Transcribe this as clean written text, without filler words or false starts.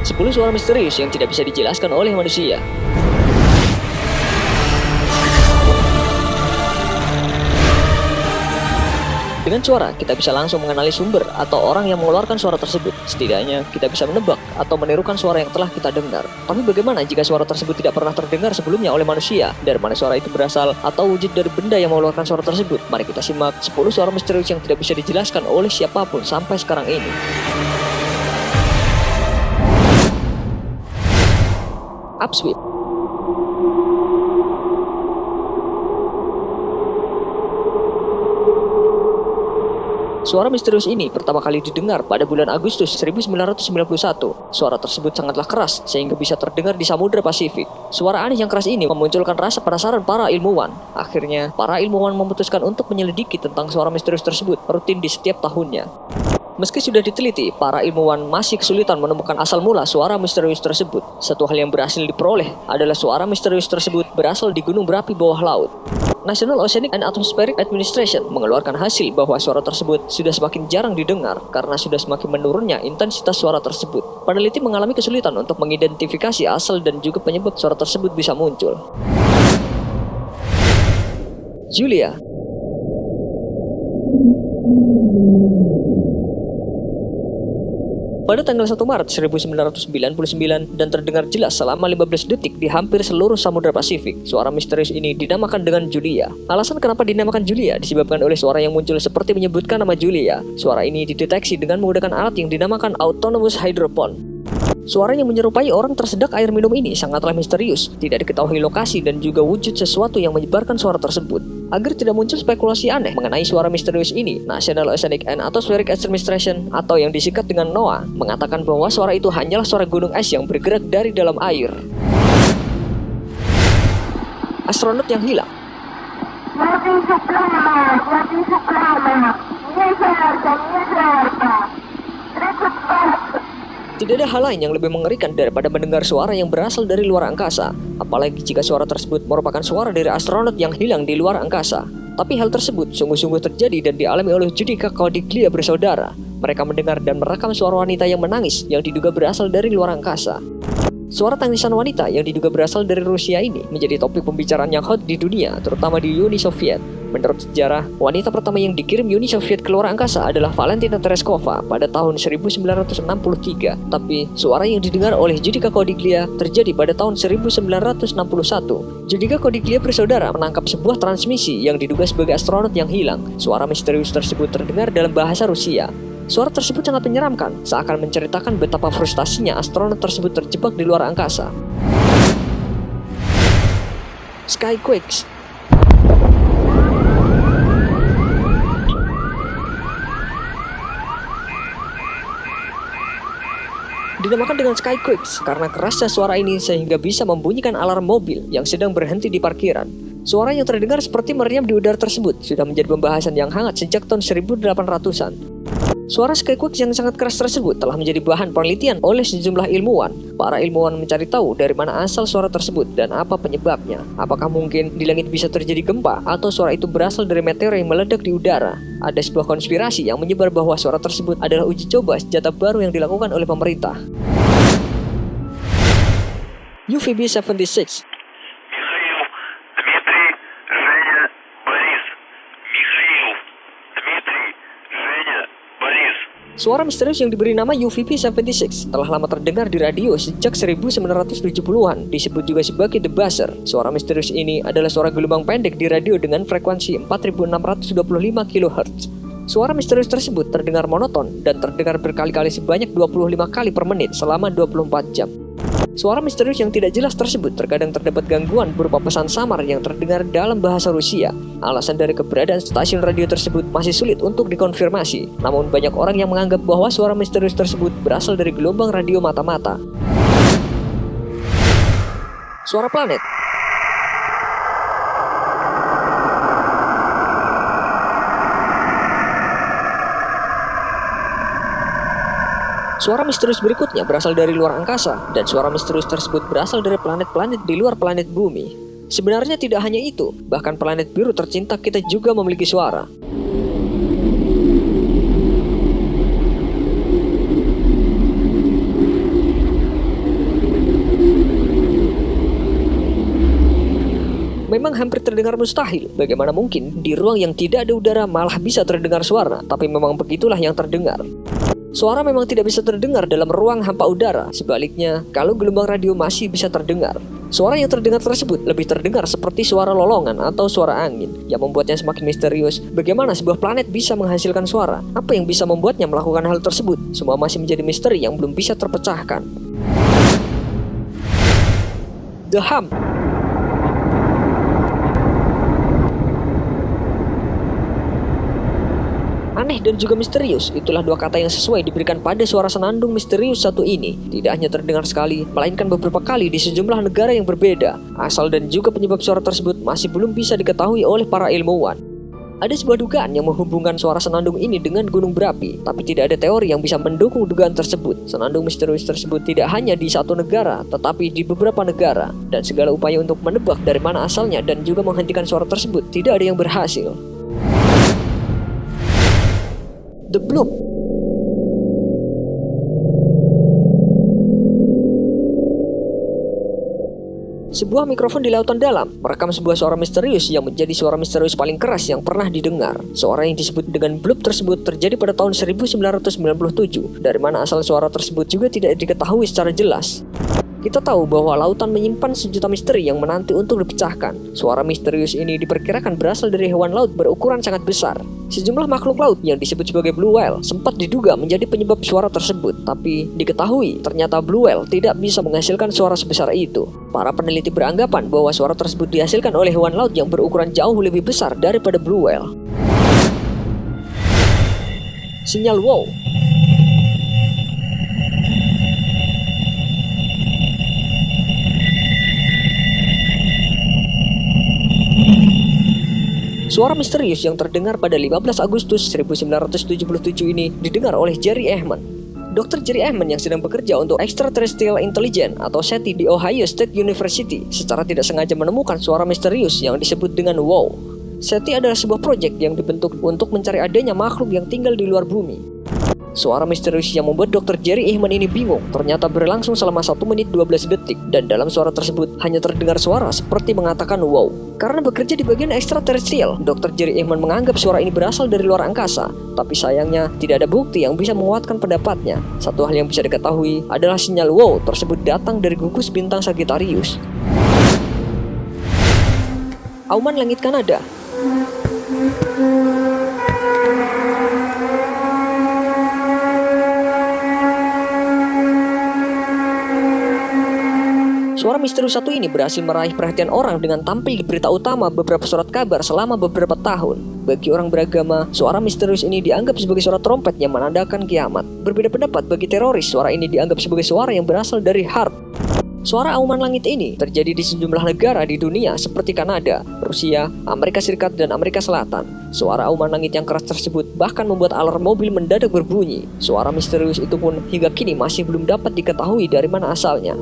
Sepuluh suara misterius yang tidak bisa dijelaskan oleh manusia. Dengan suara, kita bisa langsung mengenali sumber atau orang yang mengeluarkan suara tersebut. Setidaknya, kita bisa menebak atau menirukan suara yang telah kita dengar. Tapi bagaimana jika suara tersebut tidak pernah terdengar sebelumnya oleh manusia? Dari mana suara itu berasal atau wujud dari benda yang mengeluarkan suara tersebut? Mari kita simak 10 suara misterius yang tidak bisa dijelaskan oleh siapapun sampai sekarang ini. Upsweep. Suara misterius ini pertama kali didengar pada bulan Agustus 1991. Suara tersebut sangatlah keras sehingga bisa terdengar di Samudra Pasifik. Suara aneh yang keras ini memunculkan rasa penasaran para ilmuwan. Akhirnya, para ilmuwan memutuskan untuk menyelidiki tentang suara misterius tersebut rutin di setiap tahunnya. Meski sudah diteliti, para ilmuwan masih kesulitan menemukan asal mula suara misterius tersebut. Satu hal yang berhasil diperoleh adalah suara misterius tersebut berasal di gunung berapi bawah laut. National Oceanic and Atmospheric Administration mengeluarkan hasil bahwa suara tersebut sudah semakin jarang didengar karena sudah semakin menurunnya intensitas suara tersebut. Peneliti mengalami kesulitan untuk mengidentifikasi asal dan juga penyebab suara tersebut bisa muncul. Julia. Pada tanggal 1 Maret 1999 dan terdengar jelas selama 15 detik di hampir seluruh Samudra Pasifik, suara misterius ini dinamakan dengan Julia. Alasan kenapa dinamakan Julia disebabkan oleh suara yang muncul seperti menyebutkan nama Julia. Suara ini dideteksi dengan menggunakan alat yang dinamakan Autonomous Hydrophone. Suara yang menyerupai orang tersedak air minum ini sangatlah misterius, tidak diketahui lokasi dan juga wujud sesuatu yang menyebarkan suara tersebut. Agar tidak muncul spekulasi aneh mengenai suara misterius ini, National Oceanic and Atmospheric Administration atau yang disingkat dengan NOAA mengatakan bahwa suara itu hanyalah suara gunung es yang bergerak dari dalam air. Astronot yang hilang. Tidak ada hal lain yang lebih mengerikan daripada mendengar suara yang berasal dari luar angkasa, apalagi jika suara tersebut merupakan suara dari astronot yang hilang di luar angkasa. Tapi hal tersebut sungguh-sungguh terjadi dan dialami oleh Giudica Cordiglia bersaudara. Mereka mendengar dan merekam suara wanita yang menangis yang diduga berasal dari luar angkasa. Suara tangisan wanita yang diduga berasal dari Rusia ini menjadi topik pembicaraan yang hot di dunia, terutama di Uni Soviet. Menurut sejarah, wanita pertama yang dikirim Uni Soviet ke luar angkasa adalah Valentina Tereshkova pada tahun 1963. Tapi, suara yang didengar oleh Giudica Cordiglia terjadi pada tahun 1961. Giudica Cordiglia bersaudara menangkap sebuah transmisi yang diduga sebagai astronot yang hilang. Suara misterius tersebut terdengar dalam bahasa Rusia. Suara tersebut sangat menyeramkan, seakan menceritakan betapa frustasinya astronot tersebut terjebak di luar angkasa. Skyquakes. Dinamakan dengan Skyquakes karena kerasnya suara ini sehingga bisa membunyikan alarm mobil yang sedang berhenti di parkiran. Suara yang terdengar seperti meriam di udara tersebut sudah menjadi pembahasan yang hangat sejak tahun 1800-an. Suara Skyquakes yang sangat keras tersebut telah menjadi bahan penelitian oleh sejumlah ilmuwan. Para ilmuwan mencari tahu dari mana asal suara tersebut dan apa penyebabnya. Apakah mungkin di langit bisa terjadi gempa atau suara itu berasal dari meteor yang meledak di udara? Ada sebuah konspirasi yang menyebar bahwa suara tersebut adalah uji coba senjata baru yang dilakukan oleh pemerintah. UVB-76. Suara misterius yang diberi nama UVB-76 telah lama terdengar di radio sejak 1970-an, disebut juga sebagai The Buzzer. Suara misterius ini adalah suara gelombang pendek di radio dengan frekuensi 4625 kHz. Suara misterius tersebut terdengar monoton dan terdengar berkali-kali sebanyak 25 kali per menit selama 24 jam. Suara misterius yang tidak jelas tersebut terkadang terdapat gangguan berupa pesan samar yang terdengar dalam bahasa Rusia. Alasan dari keberadaan stasiun radio tersebut masih sulit untuk dikonfirmasi, namun banyak orang yang menganggap bahwa suara misterius tersebut berasal dari gelombang radio mata-mata. Suara planet. Suara misterius berikutnya berasal dari luar angkasa, dan suara misterius tersebut berasal dari planet-planet di luar planet bumi. Sebenarnya tidak hanya itu, bahkan planet biru tercinta kita juga memiliki suara. hampir terdengar mustahil. Bagaimana mungkin di ruang yang tidak ada udara malah bisa terdengar suara? Tapi memang begitulah yang terdengar. Suara memang tidak bisa terdengar dalam ruang hampa udara. Sebaliknya, kalau gelombang radio masih bisa terdengar. Suara yang terdengar tersebut lebih terdengar seperti suara lolongan atau suara angin, yang membuatnya semakin misterius. Bagaimana sebuah planet bisa menghasilkan suara? Apa yang bisa membuatnya melakukan hal tersebut? Semua masih menjadi misteri yang belum bisa terpecahkan. The Hum. Aneh dan juga misterius, itulah dua kata yang sesuai diberikan pada suara senandung misterius satu ini. Tidak hanya terdengar sekali, melainkan beberapa kali di sejumlah negara yang berbeda. Asal dan juga penyebab suara tersebut masih belum bisa diketahui oleh para ilmuwan. Ada sebuah dugaan yang menghubungkan suara senandung ini dengan gunung berapi, tapi tidak ada teori yang bisa mendukung dugaan tersebut. Senandung misterius tersebut tidak hanya di satu negara, tetapi di beberapa negara. Dan segala upaya untuk menebak dari mana asalnya dan juga menghentikan suara tersebut tidak ada yang berhasil. The Bloop. Sebuah mikrofon di lautan dalam merekam sebuah suara misterius yang menjadi suara misterius paling keras yang pernah didengar. Suara yang disebut dengan bloop tersebut terjadi pada tahun 1997. Dari mana asal suara tersebut juga tidak diketahui secara jelas. Kita tahu bahwa lautan menyimpan sejuta misteri yang menanti untuk dipecahkan. Suara misterius ini diperkirakan berasal dari hewan laut berukuran sangat besar. Sejumlah makhluk laut yang disebut sebagai blue whale sempat diduga menjadi penyebab suara tersebut, tapi diketahui ternyata blue whale tidak bisa menghasilkan suara sebesar itu. Para peneliti beranggapan bahwa suara tersebut dihasilkan oleh hewan laut yang berukuran jauh lebih besar daripada blue whale. Sinyal wow. Suara misterius yang terdengar pada 15 Agustus 1977 ini didengar oleh Jerry Ehman. Dr. Jerry Ehman yang sedang bekerja untuk Extraterrestrial Intelligence atau SETI di Ohio State University secara tidak sengaja menemukan suara misterius yang disebut dengan wow. SETI adalah sebuah proyek yang dibentuk untuk mencari adanya makhluk yang tinggal di luar bumi. Suara misterius yang membuat Dr. Jerry Ehman ini bingung ternyata berlangsung selama 1 menit 12 detik, dan dalam suara tersebut hanya terdengar suara seperti mengatakan wow. Karena bekerja di bagian ekstraterestrial, Dr. Jerry Ehman menganggap suara ini berasal dari luar angkasa. Tapi sayangnya tidak ada bukti yang bisa menguatkan pendapatnya. Satu hal yang bisa diketahui adalah sinyal wow tersebut datang dari gugus bintang Sagittarius. Auman langit Kanada. Suara misterius satu ini berhasil meraih perhatian orang dengan tampil di berita utama beberapa surat kabar selama beberapa tahun. Bagi orang beragama, suara misterius ini dianggap sebagai suara trompet yang menandakan kiamat. Berbeda pendapat bagi teroris, suara ini dianggap sebagai suara yang berasal dari harp. Suara auman langit ini terjadi di sejumlah negara di dunia seperti Kanada, Rusia, Amerika Serikat, dan Amerika Selatan. Suara auman langit yang keras tersebut bahkan membuat alarm mobil mendadak berbunyi. Suara misterius itu pun hingga kini masih belum dapat diketahui dari mana asalnya.